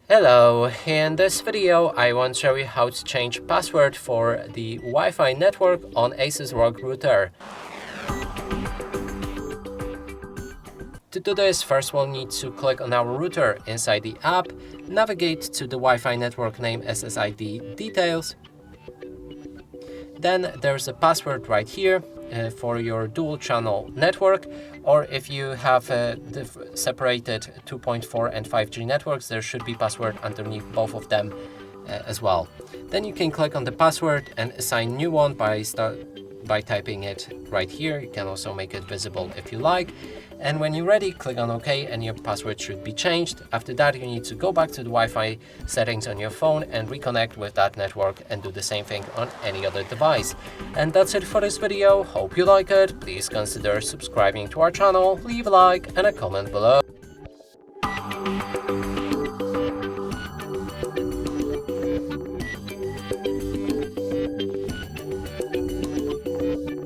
Hello, in this video I want to show you how to change password for the Wi-Fi network on ASUS ROG Router. To do this, first we'll need to click on our router inside the app, navigate to the Wi-Fi network name SSID details. Then there's a password right here for your dual channel network, or if you have separated 2.4 and 5G networks, there should be password underneath both of them as well. Then you can click on the password and assign new one by typing it right here. You can also make it visible if you like. And when you're ready, click on OK and your password should be changed. After that, you need to go back to the Wi-Fi settings on your phone and reconnect with that network and do the same thing on any other device. And that's it for this video. Hope you like it. Please consider subscribing to our channel, leave a like and a comment below.